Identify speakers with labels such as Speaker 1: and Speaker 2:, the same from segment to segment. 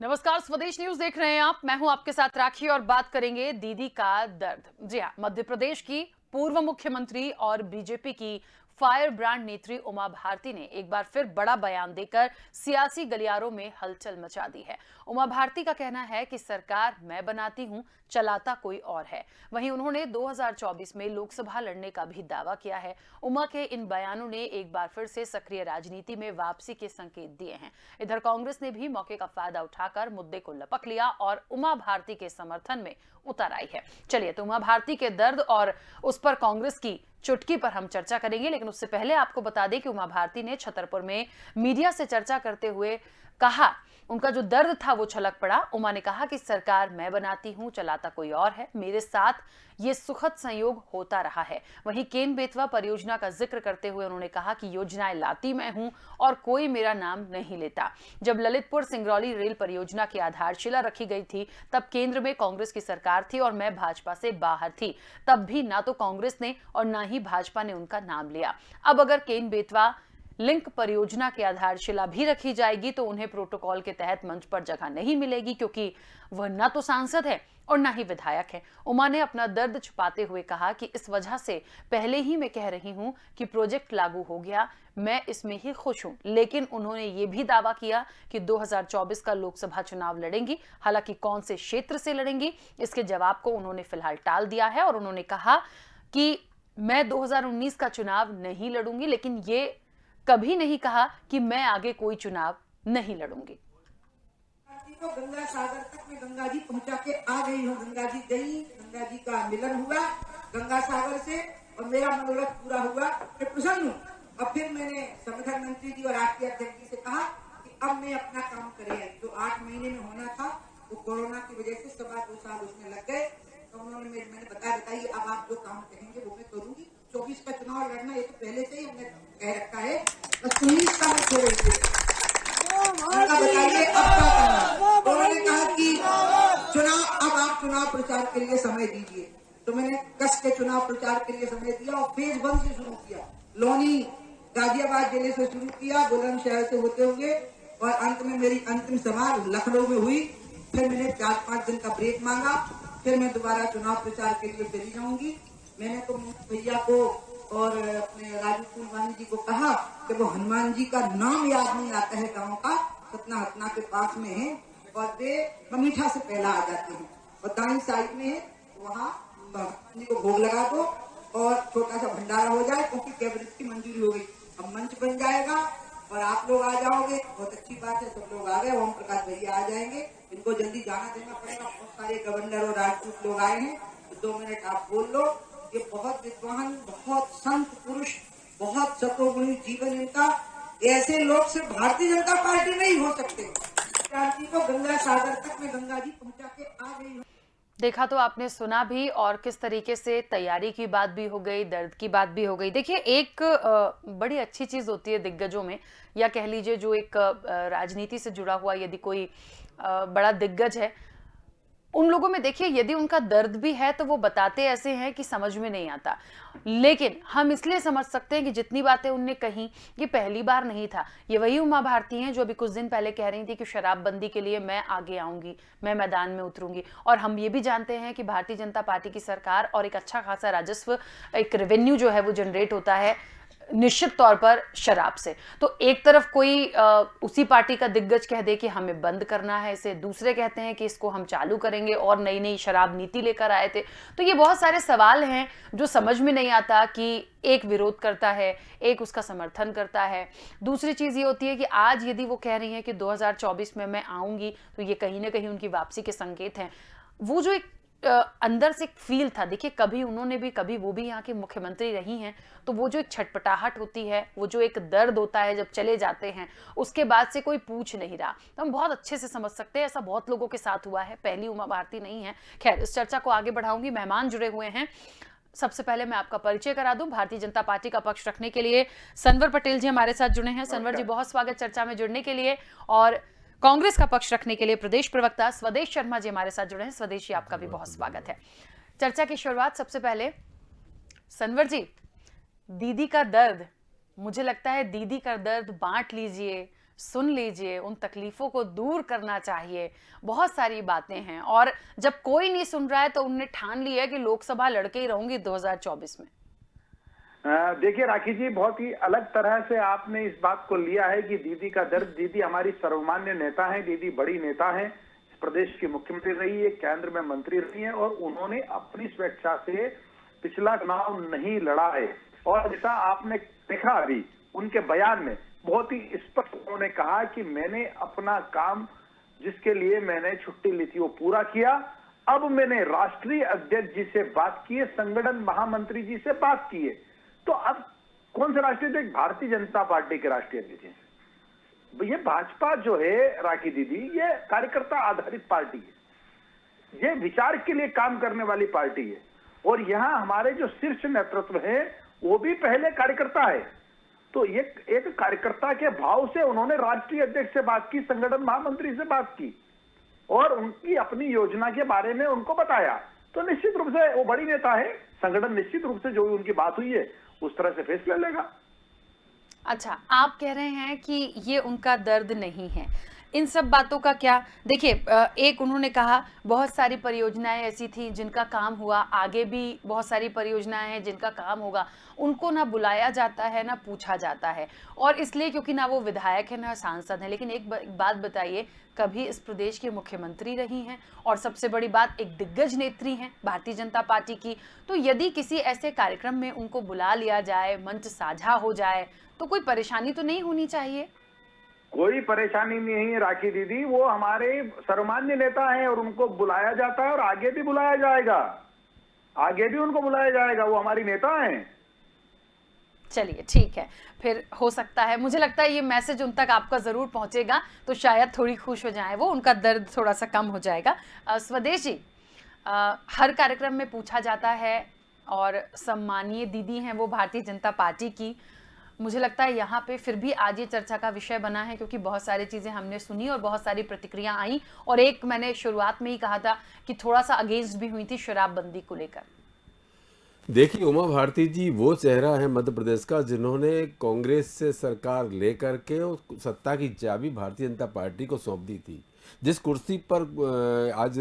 Speaker 1: नमस्कार, स्वदेश न्यूज देख रहे हैं आप। मैं हूं आपके साथ राखी और बात करेंगे दीदी का दर्द। जी हां, मध्य प्रदेश की पूर्व मुख्यमंत्री और बीजेपी की फायर ब्रांड नेत्री उमा भारती ने एक बार फिर बड़ा बयान देकर सियासी गलियारों में हलचल मचा दी है। उमा भारती का कहना है कि सरकार मैं बनाती हूं, चलाता कोई और है। वहीं उन्होंने 2024 में लोकसभा लड़ने का भी दावा किया है। उमा के इन बयानों ने एक बार फिर से सक्रिय राजनीति में वापसी के संकेत दिए हैं। इधर कांग्रेस ने भी मौके का फायदा उठाकर मुद्दे को लपक लिया और उमा भारती के समर्थन में उतर आई है। चलिए, तो उमा भारती के दर्द और उस पर कांग्रेस की चुटकी पर हम चर्चा करेंगे, लेकिन उससे पहले आपको बता दें कि उमा भारती ने छतरपुर में मीडिया से चर्चा करते हुए कहा, उनका जो दर्द था वो छलक पड़ा। उमा ने कहा कि सरकार मैं बनाती हूं, चलाता कोई और है। मेरे साथ ये सुखद संयोग होता रहा है। वहीं केन बेतवा परियोजना का जिक्र करते हुए उन्होंने कहा कि योजनाएं लाती मैं हूं और कोई मेरा नाम नहीं लेता। जब ललितपुर सिंगरौली रेल परियोजना की आधारशिला रखी गई थी, तब केंद्र में कांग्रेस की सरकार थी और मैं भाजपा से बाहर थी। तब भी ना तो कांग्रेस ने और ना ही भाजपा ने उनका नाम लिया। अब अगर केन बेतवा लिंक परियोजना की आधारशिला भी रखी जाएगी तो उन्हें प्रोटोकॉल के तहत मंच पर जगह नहीं मिलेगी, क्योंकि वह न तो सांसद है और न ही विधायक है। उमा ने अपना दर्द छुपाते हुए कहा कि इस वजह से पहले ही मैं कह रही हूं कि प्रोजेक्ट लागू हो गया, मैं इसमें ही खुश हूं। लेकिन उन्होंने ये भी दावा किया कि 2024 का लोकसभा चुनाव लड़ेंगी। हालांकि कौन से क्षेत्र से लड़ेंगी, इसके जवाब को उन्होंने फिलहाल टाल दिया है और उन्होंने कहा कि मैं 2019 का चुनाव नहीं लड़ूंगी, लेकिन ये कभी नहीं कहा कि मैं आगे कोई चुनाव नहीं लड़ूंगी।
Speaker 2: तो गंगा सागर तक मैं गंगा जी पहुंचा के आ गई हूँ। गंगा जी गई, गंगा जी का मिलन हुआ गंगा सागर से और मेरा मनोरथ पूरा हुआ। मैं प्रसन्न हूँ। और फिर मैंने संगठन मंत्री जी और राष्ट्रीय अध्यक्ष जी से कहा कि अब मैं अपना काम करें। जो 8 महीने में होना था वो कोरोना की वजह से 2.25 साल उसमें लग गए। तो उन्होंने मैंने बताइए अब आप जो काम कहेंगे वो मैं करूंगी। 24 का चुनाव लड़ना ये तो पहले से ही हमने कह रखा है, बस 19 का मैं छोड़ेंगे। बताइए अब क्या करना। उन्होंने कहा कि चुनाव अब आप चुनाव प्रचार के लिए समय दीजिए। तो मैंने कस के चुनाव प्रचार के लिए समय दिया और फेज 1 से शुरू किया। लोनी गाजियाबाद जिले से शुरू किया, बुलंदशहर से होते हुए और अंत में मेरी अंतिम सभा लखनऊ में हुई। फिर मैंने 4-5 दिन का ब्रेक मांगा। फिर मैं दोबारा चुनाव प्रचार के लिए चली जाऊंगी। मैंने तो भैया को और अपने राजू फूलवानी जी को कहा कि वो हनुमान जी का नाम याद नहीं आता है गांव का, सतना हतना के पास में है और वे ममीठा से पहला आ जाते हैं और दाई साइड में है, वहाँ हनुमान जी को भोग लगा दो और छोटा सा भंडारा हो जाए, क्योंकि कैबिनेट की मंजूरी हो गई। अब मंच बन जाएगा और आप लोग आ जाओगे, बहुत अच्छी बात है। सब लोग आ गए, ओम प्रकाश भैया आ जाएंगे। इनको जल्दी जाना देना पड़ेगा, बहुत सारे गवर्नर और राजपूत लोग आए हैं। तो 2 मिनट आप बोल लो। ये बहुत विद्वान, बहुत संत पुरुष, बहुत सतोगुणी जीवन इनका। ऐसे लोग सिर्फ भारतीय जनता पार्टी में ही हो सकते हैं। क्रांति को गंगा सागर तक में गंगा जी पहुंचा के आ गई हूँ।
Speaker 1: देखा तो आपने, सुना भी और किस तरीके से तैयारी की बात भी हो गई, दर्द की बात भी हो गई। देखिए, एक बड़ी अच्छी चीज होती है दिग्गजों में, या कह लीजिए जो एक राजनीति से जुड़ा हुआ यदि कोई बड़ा दिग्गज है, उन लोगों में देखिए यदि उनका दर्द भी है तो वो बताते ऐसे हैं कि समझ में नहीं आता। लेकिन हम इसलिए समझ सकते हैं कि जितनी बातें उनने कही, ये पहली बार नहीं था। ये वही उमा भारती हैं जो अभी कुछ दिन पहले कह रही थी कि शराबबंदी के लिए मैं आगे आऊंगी, मैं मैदान में उतरूंगी। और हम ये भी जानते हैं कि भारतीय जनता पार्टी की सरकार और एक अच्छा खासा राजस्व, एक रेवेन्यू जो है वो जनरेट होता है निश्चित तौर पर शराब से। तो एक तरफ कोई उसी पार्टी का दिग्गज कह दे कि हमें बंद करना है इसे, दूसरे कहते हैं कि इसको हम चालू करेंगे और नई नई शराब नीति लेकर आए थे। तो ये बहुत सारे सवाल हैं जो समझ में नहीं आता कि एक विरोध करता है, एक उसका समर्थन करता है। दूसरी चीज ये होती है कि आज यदि वो कह रही हैं कि 2024 में मैं आऊंगी, तो ये कहीं ना कहीं उनकी वापसी के संकेत हैं। वो जो एक अंदर से एक फील था, देखिए कभी उन्होंने भी, कभी वो भी यहाँ की मुख्यमंत्री रही हैं, तो वो जो एक छटपटाहट होती है, वो जो एक दर्द होता है जब चले जाते हैं, उसके बाद से कोई पूछ नहीं रहा, तो हम बहुत अच्छे से समझ सकते हैं। ऐसा बहुत लोगों के साथ हुआ है, पहली उमा भारती नहीं है। खैर, इस चर्चा को आगे बढ़ाऊंगी। मेहमान जुड़े हुए हैं। सबसे पहले मैं आपका परिचय करा दूं। भारतीय जनता पार्टी का पक्ष रखने के लिए सनवर पटेल जी हमारे साथ जुड़े हैं। सनवर जी, बहुत स्वागत चर्चा में जुड़ने के लिए। और कांग्रेस का पक्ष रखने के लिए प्रदेश प्रवक्ता स्वदेश शर्मा जी हमारे साथ जुड़े हैं। स्वदेश जी, आपका भी बहुत स्वागत है। चर्चा की शुरुआत सबसे पहले सनवर जी, दीदी का दर्द, मुझे लगता है दीदी का दर्द बांट लीजिए, सुन लीजिए, उन तकलीफों को दूर करना चाहिए। बहुत सारी बातें हैं और जब कोई नहीं सुन रहा है तो उनने ठान लिया है कि लोकसभा लड़के ही रहूंगी 2024 में।
Speaker 3: देखिए राखी जी, बहुत ही अलग तरह से आपने इस बात को लिया है कि दीदी का दर्द। दीदी हमारी सर्वमान्य नेता है, दीदी बड़ी नेता है, इस प्रदेश की मुख्यमंत्री रही है, केंद्र में मंत्री रही है और उन्होंने अपनी स्वेच्छा से पिछला चुनाव नहीं लड़ा है। और जैसा आपने देखा अभी उनके बयान में बहुत ही स्पष्ट उन्होंने कहा कि मैंने अपना काम जिसके लिए मैंने छुट्टी ली थी वो पूरा किया। अब मैंने राष्ट्रीय अध्यक्ष जी से बात की है, संगठन महामंत्री जी से बात की है। तो अब कौन से राष्ट्रीय अध्यक्ष? भारतीय जनता पार्टी के राष्ट्रीय अध्यक्ष हैं। ये भाजपा जो है राखी दीदी, ये कार्यकर्ता आधारित पार्टी है, ये विचार के लिए काम करने वाली पार्टी है और यहां हमारे जो शीर्ष नेतृत्व है वो भी पहले कार्यकर्ता है। तो एक कार्यकर्ता के भाव से उन्होंने राष्ट्रीय अध्यक्ष से बात की, संगठन महामंत्री से बात की और उनकी अपनी योजना के बारे में उनको बताया। तो निश्चित रूप से वो बड़ी नेता है, संगठन निश्चित रूप से जो उनकी बात हुई है उस तरह से फैसला लेगा।
Speaker 1: अच्छा, आप कह रहे हैं कि ये उनका दर्द नहीं है। इन सब बातों का क्या? देखिए, एक उन्होंने कहा बहुत सारी परियोजनाएं ऐसी थी जिनका काम हुआ, आगे भी बहुत सारी परियोजनाएं हैं जिनका काम होगा, उनको ना बुलाया जाता है ना पूछा जाता है, और इसलिए क्योंकि ना वो विधायक है ना सांसद है। लेकिन एक बात बताइए, कभी इस प्रदेश की मुख्यमंत्री रही हैं और सबसे बड़ी बात एक दिग्गज नेत्री हैं भारतीय जनता पार्टी की। तो यदि किसी ऐसे कार्यक्रम में उनको बुला लिया जाए, मंच साझा हो जाए, तो कोई परेशानी तो नहीं होनी चाहिए?
Speaker 3: कोई परेशानी नहीं है राखी दीदी, वो हमारे सर्वमान्य नेता हैं और उनको बुलाया जाता है और आगे भी बुलाया जाएगा, आगे भी उनको बुलाया जाएगा, वो हमारी नेता हैं।
Speaker 1: चलिए ठीक है, फिर हो सकता है, मुझे लगता है ये मैसेज उन तक आपका जरूर पहुंचेगा तो शायद थोड़ी खुश हो जाए वो, उनका दर्द थोड़ा सा कम हो जाएगा। स्वदेश जी, हर कार्यक्रम में पूछा जाता है और सम्मानीय दीदी हैं वो भारतीय जनता पार्टी की। मुझे लगता है यहाँ पे फिर भी आज ये चर्चा का विषय बना है क्योंकि बहुत सारी चीजें हमने सुनी और बहुत सारी प्रतिक्रिया आई, और एक मैंने शुरुआत में ही कहा था कि थोड़ा सा अगेंस्ट भी हुई थी शराबबंदी को लेकर।
Speaker 4: देखिए, उमा भारती जी वो चेहरा है मध्य प्रदेश का जिन्होंने कांग्रेस से सरकार लेकर के सत्ता की चाबी भारतीय जनता पार्टी को सौंप दी थी। जिस कुर्सी पर आज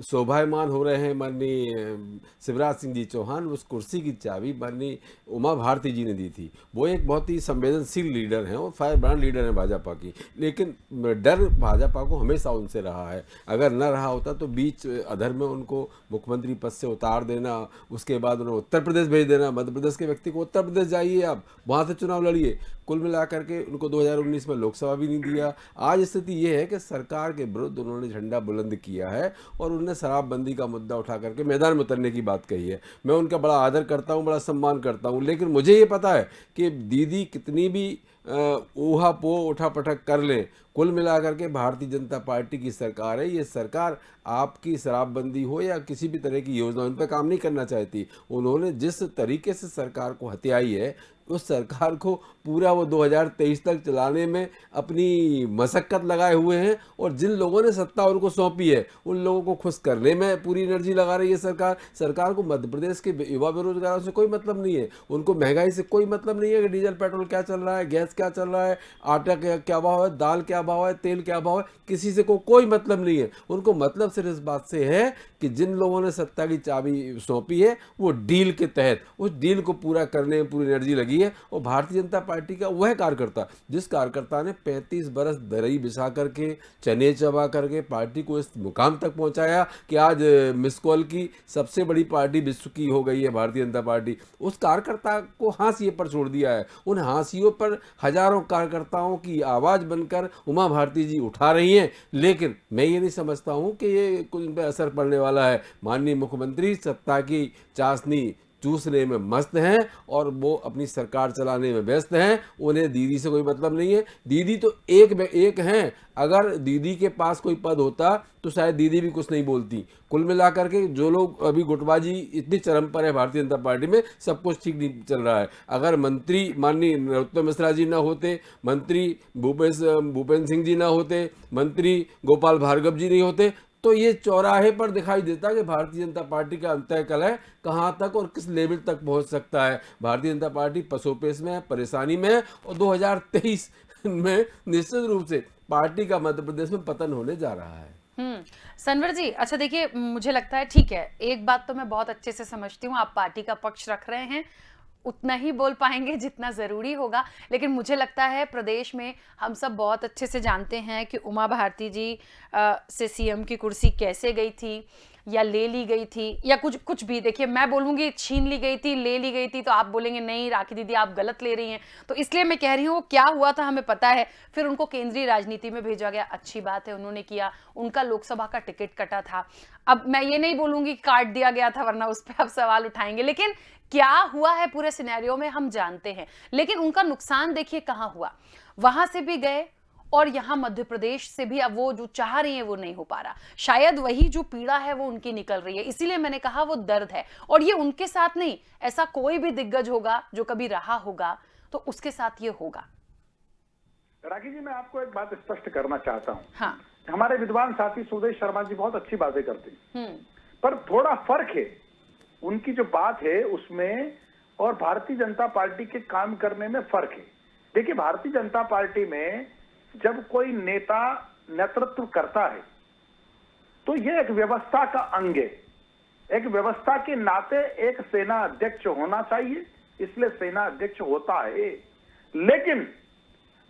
Speaker 4: शोभायमान हो रहे हैं माननीय शिवराज सिंह जी चौहान, उस कुर्सी की चाबी माननीय उमा भारती जी ने दी थी। वो एक बहुत ही संवेदनशील लीडर हैं और फायर ब्रांड लीडर हैं भाजपा की, लेकिन डर भाजपा को हमेशा उनसे रहा है। अगर न रहा होता तो बीच अधर में उनको मुख्यमंत्री पद से उतार देना, उसके बाद उन्हें उत्तर प्रदेश भेज देना। मध्य प्रदेश के व्यक्ति को उत्तर प्रदेश जाइए, आप वहाँ से चुनाव लड़िए। कुल मिलाकर के उनको 2019 में लोकसभा भी नहीं दिया। आज स्थिति ये है कि सरकार के विरुद्ध उन्होंने झंडा बुलंद किया है और उन्होंने शराबबंदी का मुद्दा उठा करके मैदान में उतरने की बात कही है। मैं उनका बड़ा आदर करता हूं, बड़ा सम्मान करता हूं, लेकिन मुझे ये पता है कि दीदी कितनी भी ऊहा पो उठा पटक कर लें, कुल मिलाकर के भारतीय जनता पार्टी की सरकार है। ये सरकार आपकी शराबबंदी हो या किसी भी तरह की योजना उन पर काम नहीं करना चाहती। उन्होंने जिस तरीके से सरकार को हथियाई है, उस सरकार को पूरा वो 2023 तक चलाने में अपनी मशक्कत लगाए हुए हैं, और जिन लोगों ने सत्ता उनको सौंपी है उन लोगों को खुश करने में पूरी एनर्जी लगा रही है सरकार। सरकार को मध्य प्रदेश के युवा बेरोजगारों से कोई मतलब नहीं है, उनको महंगाई से कोई मतलब नहीं है कि डीजल पेट्रोल क्या चल रहा है, गैस क्या चल रहा है, आटा क्या भाव है, दाल क्या भाव है, तेल क्या भाव है, किसी से कोई मतलब नहीं है। उनको मतलब सिर्फ इस बात से है कि जिन लोगों ने सत्ता की चाबी सौंपी है वो डील के तहत उस डील को पूरा करने में पूरी एनर्जी लगी है। और भारतीय जनता पार्टी का वह कार्यकर्ता, जिस कार्यकर्ता ने 35 बरस दरई बिछा करके, चने चबा करके पार्टी को इस मुकाम तक पहुंचाया कि आज मिस कॉल की सबसे बड़ी पार्टी विश्व की हो गई है भारतीय जनता पार्टी, उस कार्यकर्ता को हाशिए पर छोड़ दिया है। उन हाशियों पर हजारों कार्यकर्ताओं की आवाज बनकर उमा भारती जी उठा रही हैं, लेकिन मैं ये नहीं समझता हूं कि ये कुछ इन पर असर पड़ने वाला है। माननीय मुख्यमंत्री सत्ता की चाशनी चूसने में मस्त हैं और वो अपनी सरकार चलाने में व्यस्त हैं, उन्हें दीदी से कोई मतलब नहीं है। दीदी तो एक हैं, अगर दीदी के पास कोई पद होता तो शायद दीदी भी कुछ नहीं बोलती। कुल मिलाकर के जो लोग अभी गुटबाजी इतनी चरम पर है भारतीय जनता पार्टी में, सब कुछ ठीक नहीं चल रहा है। अगर मंत्री माननीय नरोत्तम मिश्रा जी ना होते, मंत्री भूपेंद्र सिंह जी ना होते, मंत्री गोपाल भार्गव जी नहीं होते, तो ये चौराहे पर दिखाई देता कि भारतीय जनता पार्टी का अंतःकलह कहां तक और किस लेवल तक पहुंच सकता है। भारतीय जनता पार्टी पसोपेश में है, परेशानी में है, और 2023 में निश्चित रूप से पार्टी का मध्य प्रदेश में पतन होने जा रहा है।
Speaker 1: सनवर जी, अच्छा देखिए, मुझे लगता है ठीक है, एक बात तो मैं बहुत अच्छे से समझती हूँ, आप पार्टी का पक्ष रख रहे हैं, उतना ही बोल पाएंगे जितना जरूरी होगा, लेकिन मुझे लगता है प्रदेश में हम सब बहुत अच्छे से जानते हैं कि उमा भारती जी से सीएम की कुर्सी कैसे गई थी, या ले ली गई थी, या कुछ भी। देखिए, मैं बोलूंगी छीन ली गई थी, ले ली गई थी, तो आप बोलेंगे नहीं राखी दीदी आप गलत ले रही हैं। तो इसलिए मैं कह रही हूँ क्या हुआ था हमें पता है, फिर उनको केंद्रीय राजनीति में भेजा गया, अच्छी बात है, उन्होंने किया, उनका लोकसभा का टिकट कटा था। अब मैं ये नहीं बोलूंगी काट दिया गया था, वरना उस पर आप सवाल उठाएंगे, लेकिन क्या हुआ है पूरे सिनेरियो में हम जानते हैं। लेकिन उनका नुकसान देखिए कहाँ हुआ, वहां से भी गए और यहां मध्य प्रदेश से भी अब वो जो चाह रही है वो नहीं हो पा रहा। शायद वही जो पीड़ा है वो उनकी निकल रही है, इसीलिए मैंने कहा वो दर्द है। और ये उनके साथ नहीं, ऐसा कोई भी दिग्गज होगा जो कभी रहा होगा तो उसके साथ ये होगा।
Speaker 3: राखी जी, मैं आपको एक बात स्पष्ट करना चाहता हूँ।
Speaker 1: हाँ।
Speaker 3: हमारे विद्वान साथी सुदेश शर्मा जी बहुत अच्छी बातें करते हैं,
Speaker 1: हम्म।
Speaker 3: पर थोड़ा फर्क है उनकी जो बात है उसमें और भारतीय जनता पार्टी के काम करने में फर्क है। देखिए, भारतीय जनता पार्टी में जब कोई नेता नेतृत्व करता है तो यह एक व्यवस्था का अंग है। एक व्यवस्था के नाते एक सेना अध्यक्ष होना चाहिए, इसलिए सेना अध्यक्ष होता है। लेकिन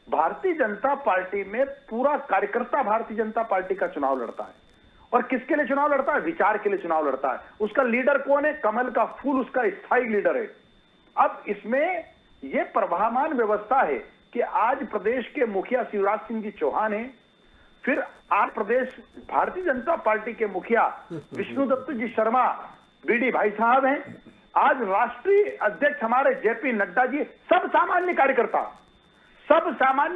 Speaker 3: भारतीय जनता पार्टी में पूरा कार्यकर्ता भारतीय जनता पार्टी का चुनाव लड़ता है, और किसके लिए चुनाव लड़ता है? विचार के लिए चुनाव लड़ता है। उसका लीडर कौन है? कमल का फूल उसका स्थायी लीडर है। अब इसमें यह प्रवाहमान व्यवस्था है कि आज प्रदेश के मुखिया शिवराज सिंह जी चौहान हैं, फिर आज प्रदेश भारतीय जनता पार्टी के मुखिया विष्णुदत्त जी शर्मा बीडी भाई साहब हैं, आज राष्ट्रीय अध्यक्ष हमारे जेपी नड्डा जी, सब सामान्य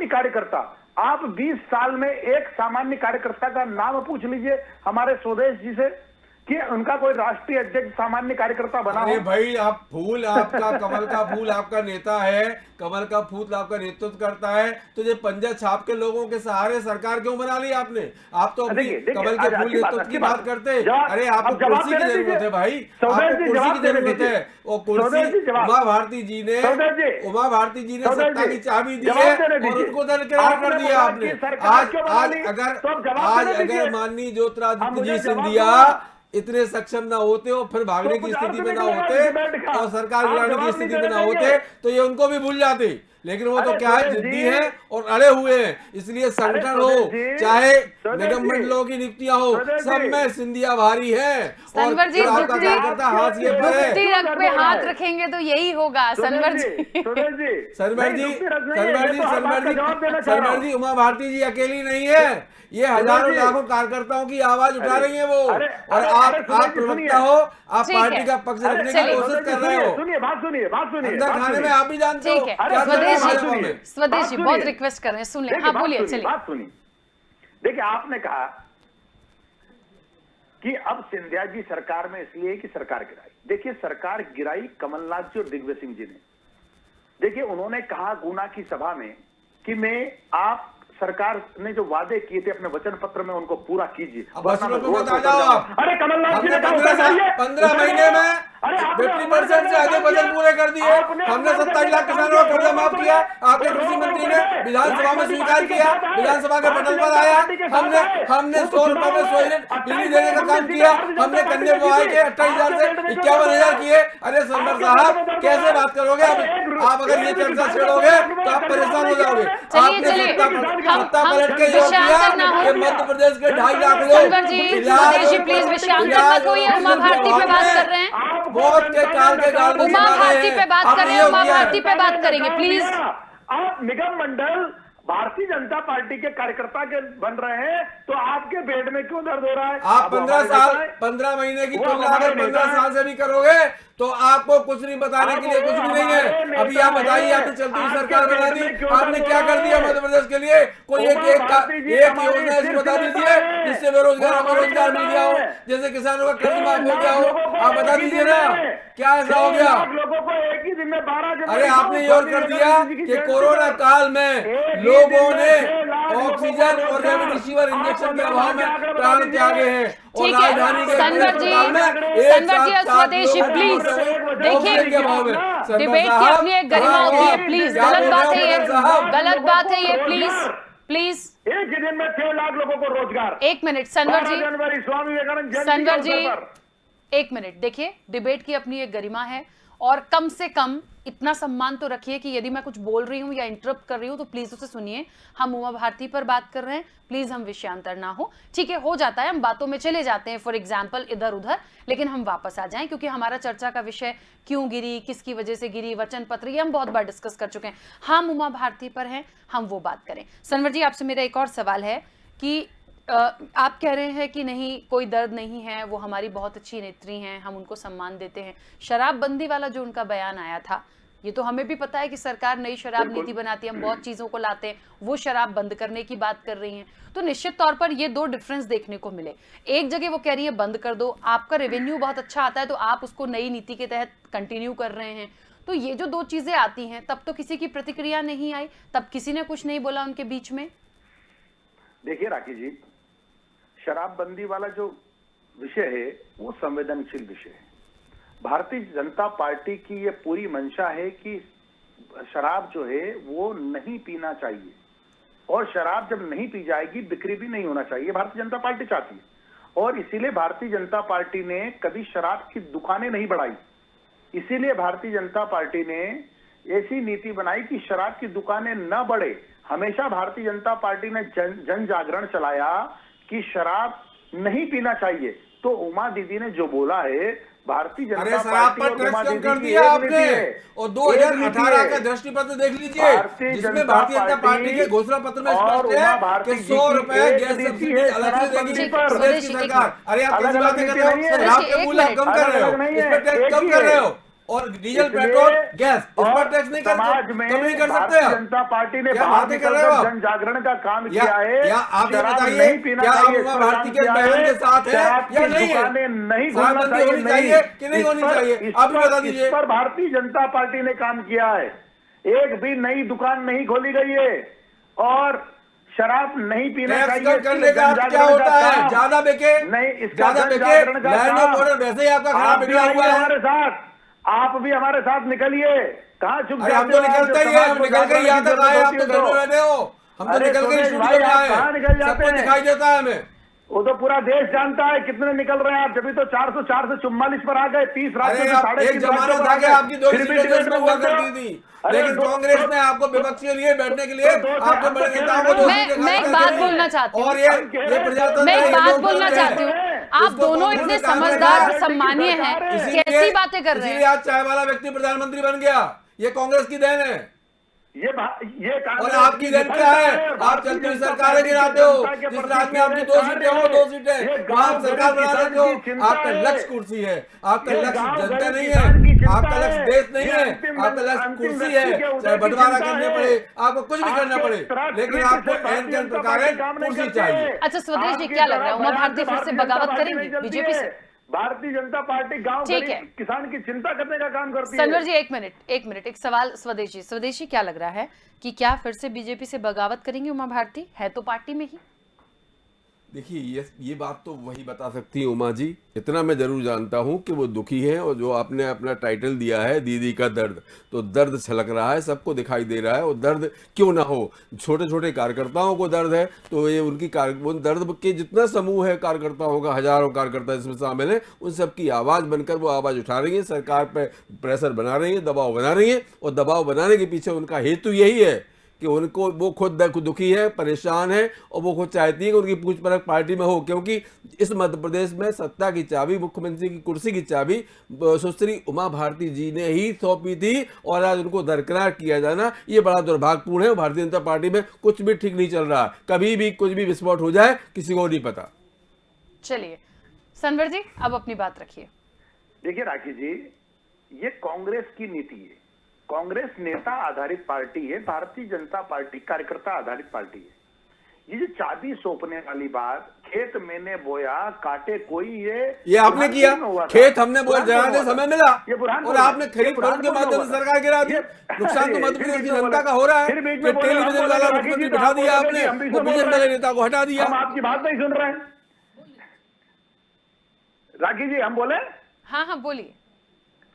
Speaker 3: कार्यकर्ता। आप 20 साल में एक सामान्य कार्यकर्ता का नाम पूछ लीजिए हमारे स्वदेश जी से कि उनका कोई राष्ट्रीय अध्यक्ष सामान्य कार्यकर्ता बना हो।
Speaker 4: अरे भाई, आप फूल आपका कमल का फूल आपका नेता है, कमल का फूल आपका नेतृत्व करता है, तो ये पंजा छाप के लोगों के सहारे सरकार क्यों बना ली आपने? आप तो अपनी कमल के फूल नेतृत्व की बात करते हैं। अरे आपको कुर्सी की जरूरत है भाई, आपको कुर्सी की जरूरत है। वो कुर्सी उमा भारती जी ने सत्ता की चाबी दी है और उनको दरकिनार कर दिया आपने। आज अगर माननीय ज्योतिरादित्य जी सिंधिया इतने सक्षम ना होते और फिर भागने की स्थिति में ना होते और सरकार गिराने की स्थिति में ना होते तो ये उनको भी भूल जाते। लेकिन वो तो क्या है, जिद्दी है और अड़े हुए हैं। इसलिए संगठन हो चाहे निगम मंडलों की नियुक्तियां हो, सब में सिंधिया भारी है।
Speaker 1: सनवर जी,
Speaker 4: दुखती
Speaker 1: रग पे हाथ रखेंगे तो यही होगा। सनवर
Speaker 4: जी, उमा भारती जी अकेली नहीं है, ये हजारों लाखों कार्यकर्ताओं की आवाज उठा रही है वो। और आप प्रवक्ता हो, आप पार्टी का पक्ष रखने की कोशिश कर रहे हो।
Speaker 3: सुनिए, बात सुनिए।
Speaker 4: अंदर खाने में आप भी जानते हो क्या
Speaker 1: स्वदेश जी बहुत रिक्वेस्ट कर रहे हैं, सुन ले। हाँ बोलिए, चलिए।
Speaker 3: बात सुनिए। देखिए, आपने कहा कि अब सिंधिया जी सरकार में इसलिए कि सरकार गिराई। देखिए, सरकार गिराई कमलनाथ जी और दिग्विजय सिंह जी ने। देखिए, उन्होंने कहा गुना की सभा में कि आप सरकार ने जो वादे किए थे अपने वचन पत्र में उनको पूरा कीजिए। अरे कमलनाथ जी ने
Speaker 4: 15 महीने में 50% से अधिक वचन पूरे कर दिए। हमने 27 लाख किसानों का कर्जा माफ किया, आपके कृषि मंत्री ने विधानसभा में स्वीकार किया, विधानसभा के पटल पर आया। हमने 100 रुपए में 100 यूनिट बिजली देने का काम किया। हमने कन्या विवाह के 28,000 से 51,000 किए। अरे सरवर साहब, कैसे बात करोगे आप? अगर ये चर्चा छेड़ोगे तो आप परेशान हो जाओगे। आपने सत्ता पलट के ये किया कि मध्य प्रदेश के 2.5 लाख लोग
Speaker 1: प्लीज विषयांतर मत होइए। उमा भारती पे बात कर रहे हैं,
Speaker 4: बहुत के काल के गाल में
Speaker 1: उमा भारती पे बात कर रहे हैं, उमा भारती पे बात करेंगे प्लीज।
Speaker 3: आप निगम मंडल भारतीय जनता पार्टी के कार्यकर्ता के बन रहे हैं तो आपके पेट में क्यों दर्द हो रहा है?
Speaker 4: आप 15 महीने की तुलना अगर 15 साल से भी करोगे तो आपको कुछ नहीं बताने के लिए कुछ भी नहीं है। अभी आप बताइए, आपने चलती हुई सरकार बना दी, आपने क्या कर दिया मध्य प्रदेश के लिए? कोई एक योजना ऐसी बता दीजिए जिससे बेरोजगारों को रोजगार मिल गया हो, जैसे किसानों का कर्ज माफ हो गया हो। आप बता दीजिए ना, क्या ऐसा हो गया?
Speaker 3: लोगों को एक ही दिन में 12।
Speaker 4: अरे आपने ये और कर दिया कि कोरोना काल में लोग लोगों ने ऑक्सीजन और रेमडेसिविर इंजेक्शन के अभाव में प्राण त्यागे हैं और
Speaker 1: ठीक है
Speaker 4: राजधानी के
Speaker 1: सनवर जी,
Speaker 4: अस्पताल में
Speaker 1: सनवर जी और स्वदेशी प्लीज देखिए, डिबेट की अपनी एक गरिमा होती है, प्लीज गलत बात है ये, गलत बात है ये, प्लीज प्लीज।
Speaker 3: एक ही दिन में 6 लाख लोगों को रोजगार।
Speaker 1: एक मिनट सनवर
Speaker 3: 12
Speaker 1: जी,
Speaker 3: जनवरी स्वामी विवेकानंद जयंती
Speaker 1: सनवर
Speaker 3: के
Speaker 1: जी
Speaker 3: अवसर पर।
Speaker 1: एक मिनट देखिए, डिबेट की अपनी एक गरिमा है और कम से कम इतना सम्मान तो रखिए कि यदि मैं कुछ बोल रही हूं या इंटरप्ट कर रही हूं तो प्लीज उसे सुनिए। हम उमा भारती पर बात कर रहे हैं, प्लीज हम विषयांतर ना हो। ठीक है, हो जाता है, हम बातों में चले जाते हैं फॉर एग्जाम्पल इधर उधर, लेकिन हम वापस आ जाएं क्योंकि हमारा चर्चा का विषय क्यों गिरी, किसकी वजह से गिरी, वचन पत्र, ये हम बहुत बार डिस्कस कर चुके हैं। हम उमा भारती पर हैं, हम वो बात करें। सनवर जी आपसे मेरा एक और सवाल है कि आप कह रहे हैं कि नहीं कोई दर्द नहीं है, वो हमारी बहुत अच्छी नेत्री हैं, हम उनको सम्मान देते हैं। शराबबंदी वाला जो उनका बयान आया था, ये तो हमें भी पता है कि सरकार नई शराब नीति बनाती है, हम बहुत चीजों को लाते हैं, वो शराब बंद करने की बात कर रही हैं, तो निश्चित तौर पर ये दो डिफरेंस देखने को मिले। एक जगह वो कह रही है बंद कर दो, आपका रेवेन्यू बहुत अच्छा आता है तो आप उसको नई नीति के तहत कंटिन्यू कर रहे हैं, तो ये जो दो चीजें आती हैं तब तो किसी की प्रतिक्रिया नहीं आई, तब किसी ने कुछ नहीं बोला उनके बीच में।
Speaker 3: देखिए राखी जी, शराबबंदी वाला जो विषय है वो संवेदनशील विषय है। भारतीय जनता पार्टी की ये पूरी मंशा है कि शराब जो है वो नहीं पीना चाहिए और शराब जब नहीं पी जाएगी बिक्री भी नहीं होना चाहिए, भारतीय जनता पार्टी चाहती है। और इसीलिए भारतीय जनता पार्टी ने कभी शराब की दुकानें नहीं बढ़ाई, इसीलिए भारतीय जनता पार्टी ने ऐसी नीति बनाई कि शराब की दुकानें न बढ़े। हमेशा भारतीय जनता पार्टी ने जन जागरण चलाया कि शराब नहीं पीना चाहिए। तो उमा दीदी ने जो बोला है, भारतीय जनता
Speaker 4: शराब
Speaker 3: पार्टी
Speaker 4: पर
Speaker 3: और
Speaker 4: टैक्स
Speaker 3: उमा
Speaker 4: कम
Speaker 3: दीदी
Speaker 4: कर
Speaker 3: की
Speaker 4: दिया
Speaker 3: एक
Speaker 4: आपने
Speaker 3: नीति है,
Speaker 4: और
Speaker 3: एक
Speaker 4: 2018
Speaker 3: नीति
Speaker 4: का
Speaker 3: है।
Speaker 4: दृष्टि पत्र देख लीजिए जिसमें भारतीय जनता पार्टी के घोषणा पत्र में स्पष्ट है कि 100 रुपए गैस सब्सिडी अलग से देगी प्रदेश की सरकार। अरे आप कैसी बातें कर रहे हो, शराब के मूल्य आप कम कर रहे हो, इस पर टैक्स कम कर रहे हो, और डीजल पेट्रोल गैस इस पर टैक्स नहीं
Speaker 3: समाज
Speaker 4: कम
Speaker 3: में
Speaker 4: नहीं कर सकते
Speaker 3: भारतीय
Speaker 4: आप।
Speaker 3: जनता पार्टी ने
Speaker 4: क्या
Speaker 3: बाहर
Speaker 4: बातें कर रहे हो
Speaker 3: निकलकर
Speaker 4: आप?
Speaker 3: जन जागरण का काम
Speaker 4: या
Speaker 3: किया है।
Speaker 4: आप ये
Speaker 3: शराब
Speaker 4: बताइए
Speaker 3: नहीं पीना
Speaker 4: क्या आप
Speaker 3: चाहिए,
Speaker 4: उमा
Speaker 3: इस पर
Speaker 4: भारती
Speaker 3: काम
Speaker 4: के
Speaker 3: किया
Speaker 4: बयान
Speaker 3: है।
Speaker 4: के साथ है
Speaker 3: शराब
Speaker 4: या
Speaker 3: की
Speaker 4: नहीं है?
Speaker 3: दुकानें नहीं खुलना
Speaker 4: शराबबंदी होनी
Speaker 3: चाहिए,
Speaker 4: चाहिए कि नहीं होनी चाहिए, आप भी बता दीजिए।
Speaker 3: इस पर भारतीय जनता पार्टी ने काम किया है। एक भी नई दुकान नहीं खोली गई है और शराब नहीं पीना
Speaker 4: टैक्स
Speaker 3: चाहिए।
Speaker 4: कम करने का अर्थ क्या होता है? ज्यादा बेके,
Speaker 3: नहीं, इसका
Speaker 4: ज्यादा
Speaker 3: जन
Speaker 4: बेके,
Speaker 3: जागरण का
Speaker 4: लैंड
Speaker 3: काम।
Speaker 4: ऑफ ऑर्डर वैसे ही आपका
Speaker 3: आप
Speaker 4: खराब
Speaker 3: भी
Speaker 4: बिगड़ा हुआ
Speaker 3: आइए
Speaker 4: है।
Speaker 3: हमारे साथ, आप भी हमारे साथ निकलिए। कहाँ चुप
Speaker 4: अरे हम
Speaker 3: जाते
Speaker 4: तो
Speaker 3: हो आप?
Speaker 4: निकलते ही
Speaker 3: जब
Speaker 4: है,
Speaker 3: समाज
Speaker 4: हम
Speaker 3: को
Speaker 4: निकल के ही
Speaker 3: जागरण
Speaker 4: यहाँ
Speaker 3: की
Speaker 4: तक आए,
Speaker 3: जरूरत
Speaker 4: आप तो
Speaker 3: होती
Speaker 4: घर में
Speaker 3: है
Speaker 4: बैठे हो, हम तो
Speaker 3: अरे
Speaker 4: निकल के ही
Speaker 3: सुरेश
Speaker 4: स्टूडियो
Speaker 3: भाई,
Speaker 4: में
Speaker 3: आप
Speaker 4: आए
Speaker 3: कहाँ निकल
Speaker 4: हैं,
Speaker 3: जाते
Speaker 4: सबको
Speaker 3: हैं?
Speaker 4: दिखाई देता है हमें।
Speaker 3: वो तो पूरा देश जानता है कितने निकल रहे हैं आप। जब तो 404 से 44 पर आ गए, 30 राज्यों
Speaker 4: अरे
Speaker 3: से
Speaker 4: आप
Speaker 3: 3.5
Speaker 4: एक जमाना
Speaker 3: राज्यों पर
Speaker 4: था
Speaker 3: आ
Speaker 4: कि
Speaker 3: गए।
Speaker 4: आपकी 2
Speaker 3: फिर भी
Speaker 4: सीटें
Speaker 3: डिबेट
Speaker 4: देश में
Speaker 3: में
Speaker 4: हुआ
Speaker 3: बोलते हो।
Speaker 4: करती थी,
Speaker 3: अरे
Speaker 4: लेकिन कांग्रेस ने आपको विपक्ष के लिए बैठने के लिए आपके बड़े नेताओं को 2 सीटें
Speaker 1: मैं एक बात बोलना चाहती हूँ।
Speaker 4: और ये प्रजातंत्र
Speaker 1: मैं
Speaker 4: है,
Speaker 1: एक
Speaker 4: ये
Speaker 1: बात
Speaker 4: लोकतंत्र
Speaker 1: बोलना
Speaker 4: है।
Speaker 1: चाहती हूँ, आप
Speaker 4: इसको
Speaker 1: दोनों
Speaker 4: कांग्रेस
Speaker 1: इतने
Speaker 4: ने काम
Speaker 1: समझदार
Speaker 4: किया।
Speaker 1: और सम्मानीय हैं,
Speaker 4: इसीलिए-
Speaker 1: कैसी बातें कर रहे
Speaker 4: इसीलिए
Speaker 1: हैं?
Speaker 4: आज चाय वाला व्यक्ति प्रधानमंत्री बन गया, ये कांग्रेस की देन है।
Speaker 3: ये
Speaker 4: और आपकी देन क्या है? आप चलती हुई सरकारें गिराते हो, जिस राज्य में आपकी 2 सीटें हो, 2 सीटें वहां आप सरकार बना देते हो। आपका लक्ष्य कुर्सी है, आपका लक्ष्य जनता नहीं है, आपका लक्ष्य देश नहीं है, आपका लक्ष्य कुर्सी है। चाहे बंटवारा करने पड़े, आपको कुछ भी करना पड़े, लेकिन आपको एन के प्रकार कुर्सी चाहिए।
Speaker 1: अच्छा स्वदेश जी, क्या लग रहा है उमा भारती फिर से बगावत करेंगी बीजेपी से?
Speaker 3: भारतीय जनता पार्टी गांव
Speaker 1: ठीक
Speaker 3: गरीब
Speaker 1: है।
Speaker 3: किसान की चिंता करने का काम करती है।
Speaker 1: सनवर जी एक मिनट एक सवाल स्वदेशी क्या लग रहा है कि क्या फिर से बीजेपी से बगावत करेंगी उमा भारती? है तो पार्टी में ही।
Speaker 4: देखिए ये बात तो वही बता सकती है उमा जी। इतना मैं जरूर जानता हूं कि वो दुखी हैं, और जो आपने अपना टाइटल दिया है दीदी का दर्द, तो दर्द छलक रहा है, सबको दिखाई दे रहा है। और दर्द क्यों ना हो, छोटे छोटे कार्यकर्ताओं को दर्द है, तो ये उनकी उन दर्द के जितना समूह है कार्यकर्ताओं का, हजारों कार्यकर्ता इसमें शामिल हैं, उन सबकी आवाज़ बनकर वो आवाज़ उठा रही है, सरकार पर प्रेशर बना रही है, दबाव बना रही है। और दबाव बनाने के पीछे उनका हेतु यही है कि उनको, वो खुद दुखी है, परेशान है, और वो खुद चाहती है कि उनकी पूछ परख पार्टी में हो, क्योंकि इस मध्य प्रदेश में सत्ता की चाबी, मुख्यमंत्री की कुर्सी की चाबी सुश्री उमा भारती जी ने ही सौंपी थी, और आज उनको दरकिनार किया जाना ये बड़ा दुर्भाग्यपूर्ण है। भारतीय जनता पार्टी में कुछ भी ठीक नहीं चल रहा, कभी भी कुछ भी विस्फोट हो जाए किसी को नहीं पता।
Speaker 1: चलिए सनवर जी अब अपनी बात रखिए।
Speaker 3: देखिए राखी जी, ये कांग्रेस की नीति है। कांग्रेस नेता आधारित पार्टी है, भारतीय जनता पार्टी कार्यकर्ता आधारित पार्टी है। ये जो चाबी सौंपने वाली बात, खेत मैंने बोया काटे कोई,
Speaker 4: ये आपने किया। खेत हमने बोया, जनादेश हमें मिला और आपने खरीद फरोख्त के माध्यम से सरकार गिरा दी। नुकसान तो मध्य प्रदेश की जनता का हो रहा है कि टेलीविजन वाला मुख्यमंत्री बिठा दिया आपने, वो बीजेपी वाले नेता को हटा दिया।
Speaker 3: हम आपकी बात नहीं सुन रहे हैं राखी जी, हम बोले?
Speaker 1: हाँ बोलिए।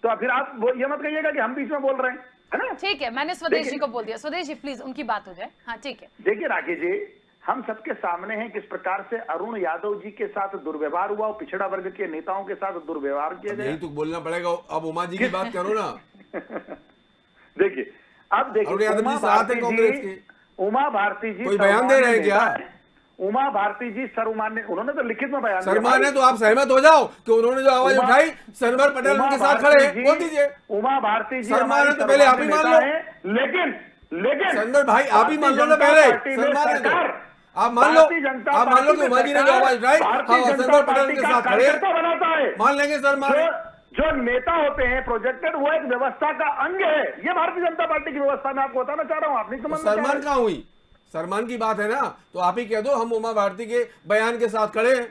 Speaker 3: तो फिर आप ये मत कहिएगा कि हम बीच में बोल रहे हैं, है ना?
Speaker 1: ठीक है, मैंने स्वदेश जी को बोल दिया। स्वदेश जी प्लीज उनकी बात हो जाए। हाँ ठीक है।
Speaker 3: देखिए राखी जी, हम सबके सामने हैं किस प्रकार से अरुण यादव जी के साथ दुर्व्यवहार हुआ और पिछड़ा वर्ग के नेताओं के साथ दुर्व्यवहार किया गया।
Speaker 4: यही तो बोलना पड़ेगा। अब उमा जी की बात करो ना।
Speaker 3: देखिए, अब देखिए, उमा भारती जी
Speaker 4: कोई बयान दे रहे हैं क्या?
Speaker 3: उमा भारती जी सर्वमान्य, उन्होंने तो लिखित में बयान दिया।
Speaker 4: सर्वमान्य तो आप सहमत हो जाओ कि उन्होंने जो आवाज उठाई, सनवर पटेल उनके साथ खड़े हैं, बोल दीजिए।
Speaker 3: उमा भारती जी
Speaker 4: सर्वमान्य तो पहले आप ही मान लो।
Speaker 3: लेकिन
Speaker 4: सनवर भाई आप ही मान लो ना पहले। आप मान लो कि उमा जी ने जो आवाज उठाई, हाँ सनवर पटेल उनके साथ खड़े हैं, मान लेंगे सर्वमान्य।
Speaker 3: जो नेता होते हैं प्रोजेक्टेड, वो एक व्यवस्था का अंग है। ये भारतीय जनता पार्टी की व्यवस्था में आपको बताना चाह रहा हूं, आप नहीं समझ।
Speaker 4: सलमान कहाँ हुई? सलमान की बात है ना, तो आप ही कह दो हम उमा भारती के बयान के साथ खड़े हैं।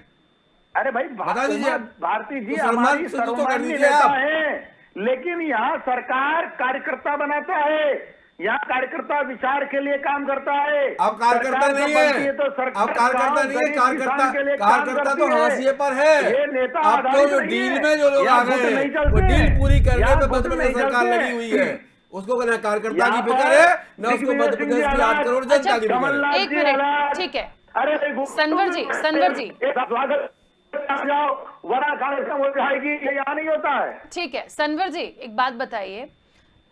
Speaker 3: अरे भाई
Speaker 4: बता दीजिए,
Speaker 3: भारती जी
Speaker 4: तो
Speaker 3: हमारी
Speaker 4: तो कर
Speaker 3: सर्वमान्य
Speaker 4: दीजिए
Speaker 3: नेता
Speaker 4: आप।
Speaker 3: है, लेकिन यहाँ सरकार कार्यकर्ता बनाता है, यहाँ कार्यकर्ता विचार के लिए काम करता है।
Speaker 4: आप कार्यकर्ता नहीं है,
Speaker 3: तो
Speaker 4: आप कार्यकर्ता नहीं है, कार्यकर्ता तो हाशिए पर है।
Speaker 3: ये नेता
Speaker 4: अब तो जो डील में जो लोग आ गए हैं, वो डील पूरी करने पे मध्य प्रदेश सरकार लगी हुई है। उसको ना कार्यकर्ता की फिक्र है, ना उसको मध्य प्रदेश की 8 करोड़ जनता की फिक्र है।
Speaker 1: 1 मिनट, ठीक है।
Speaker 3: अरे
Speaker 1: सनवर जी
Speaker 3: जाओ, वरा कार्यक्रम हो जाएगी, ये यहाँ नहीं होता है।
Speaker 1: ठीक है सनवर जी, एक बात बताइए।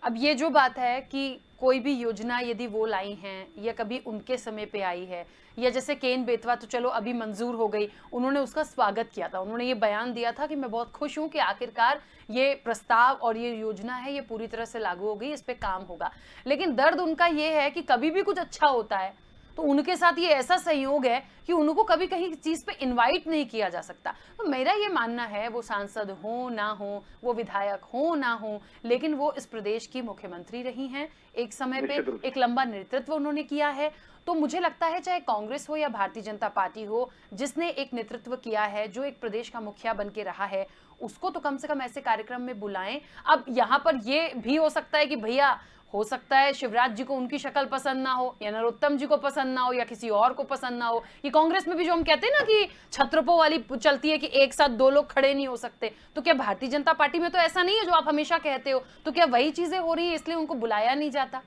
Speaker 1: अब ये जो बात है कि कोई भी योजना यदि वो लाई हैं या कभी उनके समय पे आई है, या जैसे केन बेतवा तो चलो अभी मंजूर हो गई, उन्होंने उसका स्वागत किया था, उन्होंने ये बयान दिया था कि मैं बहुत खुश हूं कि आखिरकार ये प्रस्ताव और ये योजना है ये पूरी तरह से लागू हो गई, इस पे काम होगा। लेकिन दर्द उनका ये है कि कभी भी कुछ अच्छा होता है तो उनके साथ ये ऐसा संयोग है कि उनको कभी कहीं चीज पे इनवाइट नहीं किया जा सकता। तो मेरा ये मानना है, वो सांसद हो ना हो, वो विधायक हो ना हो, लेकिन वो इस प्रदेश की मुख्यमंत्री रही हैं एक समय पे, एक लंबा नेतृत्व उन्होंने किया है। तो मुझे लगता है चाहे कांग्रेस हो या भारतीय जनता पार्टी हो, जिसने एक नेतृत्व किया है, जो एक प्रदेश का मुखिया बन के रहा है, उसको तो कम से कम ऐसे कार्यक्रम में बुलाएं। अब यहाँ पर ये भी हो सकता है कि भैया हो सकता है शिवराज जी को उनकी शक्ल पसंद ना हो, या नरोत्तम जी को पसंद ना हो, या किसी और को पसंद ना हो। ये कांग्रेस में भी जो हम कहते हैं ना कि छत्रपों वाली चलती है कि एक साथ 2 लोग खड़े नहीं हो सकते, तो क्या भारतीय जनता पार्टी में तो ऐसा नहीं है जो आप हमेशा कहते हो? तो क्या वही चीजें हो रही है इसलिए उनको बुलाया नहीं जाता?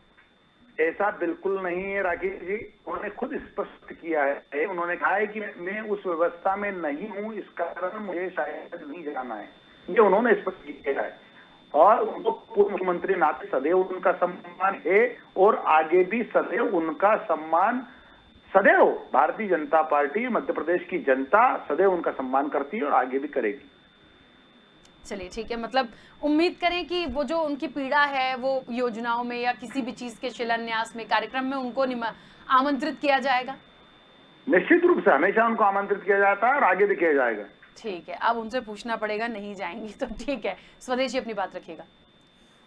Speaker 3: ऐसा बिल्कुल नहीं है राकेश जी, उन्होंने खुद स्पष्ट किया है। उन्होंने कहा है कि मैं उस व्यवस्था में नहीं हूं, इस कारण मुझे शायद नहीं जाना है, ये उन्होंने स्पष्ट किया है। और उनको पूर्व मुख्यमंत्री नाते सदैव उनका सम्मान है और आगे भी सदैव उनका सम्मान, सदैव भारतीय जनता पार्टी, मध्य प्रदेश की जनता सदैव उनका सम्मान करती है और आगे भी करेगी।
Speaker 1: चलिए ठीक है, मतलब उम्मीद करें कि वो जो उनकी पीड़ा है वो योजनाओं में या किसी भी चीज के शिलान्यास में, कार्यक्रम में उनको आमंत्रित किया जाएगा।
Speaker 3: निश्चित रूप से हमेशा उनको आमंत्रित किया जाता है और आगे भी किया जाएगा।
Speaker 1: ठीक है, अब उनसे पूछना पड़ेगा, नहीं जाएंगी तो ठीक है। स्वदेशी अपनी बात रखिएगा।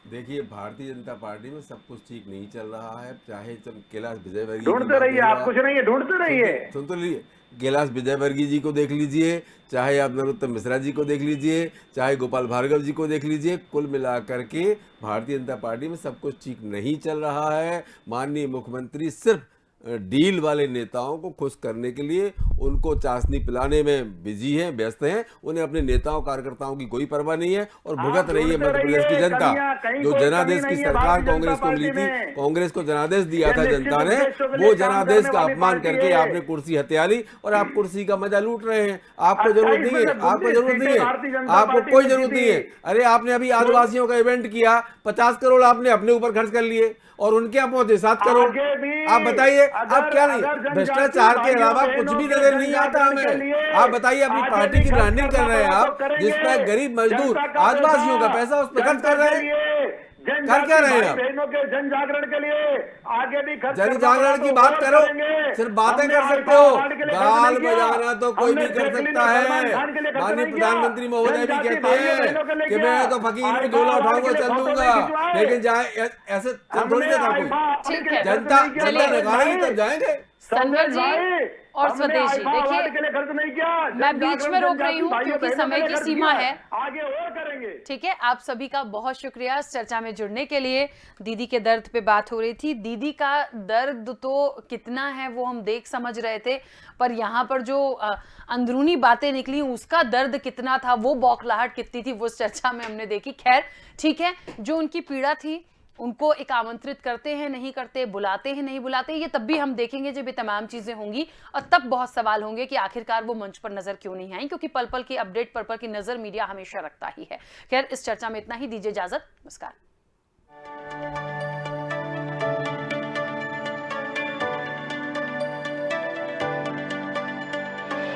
Speaker 4: देखिए, भारतीय जनता पार्टी में सब कुछ ठीक नहीं चल रहा है, चाहे कैलाश विजयवर्गीय
Speaker 3: ढूंढते रहिए, आप कुछ नहीं है, ढूंढते रहिए।
Speaker 4: सुन तो लीजिए, कैलाश विजयवर्गीय जी को देख लीजिए, चाहे आप नरोत्तम मिश्रा जी को देख लीजिए, चाहे गोपाल भार्गव जी को देख लीजिए, कुल मिलाकर के भारतीय जनता पार्टी में सब कुछ ठीक नहीं चल रहा है। माननीय मुख्यमंत्री सिर्फ डील वाले नेताओं को खुश करने के लिए उनको चाशनी पिलाने में बिजी हैं, व्यस्त हैं। उन्हें अपने नेताओं कार्यकर्ताओं की कोई परवाह नहीं है और भुगत रही है मध्य प्रदेश की जनता। जो जनादेश की सरकार कांग्रेस को मिली थी, कांग्रेस को जनादेश दिया था जनता ने, वो जनादेश का अपमान करके आपने कुर्सी हत्या ली और आप कुर्सी का मजा लूट रहे हैं। आपको जरूरत नहीं है, आपको जरूरत नहीं है, आपको कोई जरूरत नहीं है। अरे आपने अभी आदिवासियों का इवेंट किया, 50 करोड़ आपने अपने ऊपर खर्च कर लिए और उनके यहाँ पहुंचे 7 करोड़। आप बताइए, आप क्या नहीं, भ्रष्टाचार के अलावा कुछ भी नजर नहीं आता हमें। आप बताइए, अपनी पार्टी की ब्रांडिंग कर रहे हैं आप, जिसमें गरीब मजदूर आदिवासियों का पैसा उस पर खर्च कर रहे हैं। कर क्या रहे हैं आप?
Speaker 3: जन जागरण के लिए आगे भी
Speaker 4: जन जागरण की बात करो, सिर्फ बातें कर सकते हो, गाल बजाना तो कोई भी कर सकता है। माननीय प्रधानमंत्री महोदय भी कहते हैं कि मैं तो फकीर को झोला उठाऊंगा, चल दूंगा, लेकिन जाए ऐसे थोड़ी ना था कोई। जनता नकारेगी तब जाएंगे।
Speaker 1: सनवर जी और
Speaker 3: हमने
Speaker 1: स्वदेश जी,
Speaker 3: आईफा अवार्ड
Speaker 1: देखिए
Speaker 3: के लिए खर्च नहीं किया।
Speaker 1: मैं बीच में रोक रही हूँ
Speaker 3: भाइयों
Speaker 1: क्योंकि
Speaker 3: बहनों
Speaker 1: समय
Speaker 3: के
Speaker 1: की
Speaker 3: लिए
Speaker 1: सीमा
Speaker 3: खर्च किया
Speaker 1: है।
Speaker 3: आगे और करेंगे।
Speaker 1: ठीक है, आप सभी का बहुत शुक्रिया इस चर्चा में जुड़ने के लिए। दीदी के दर्द पे बात हो रही थी। दीदी का दर्द तो कितना है वो हम देख समझ रहे थे, पर यहाँ पर जो अंदरूनी बातें निकली उसका दर्द कितना था, वो बौखलाहट कितनी थी, वो इस चर्चा में हमने देखी। खैर ठीक है, जो उनकी पीड़ा थी उनको एक आमंत्रित करते हैं नहीं करते, बुलाते हैं नहीं बुलाते, ये तब भी हम देखेंगे जब ये तमाम चीजें होंगी। और तब बहुत सवाल होंगे कि आखिरकार वो मंच पर नजर क्यों नहीं आई, क्योंकि पल पल की अपडेट, पल पल की नजर मीडिया हमेशा रखता ही है। खैर इस चर्चा में इतना ही, दीजिए इजाजत, नमस्कार।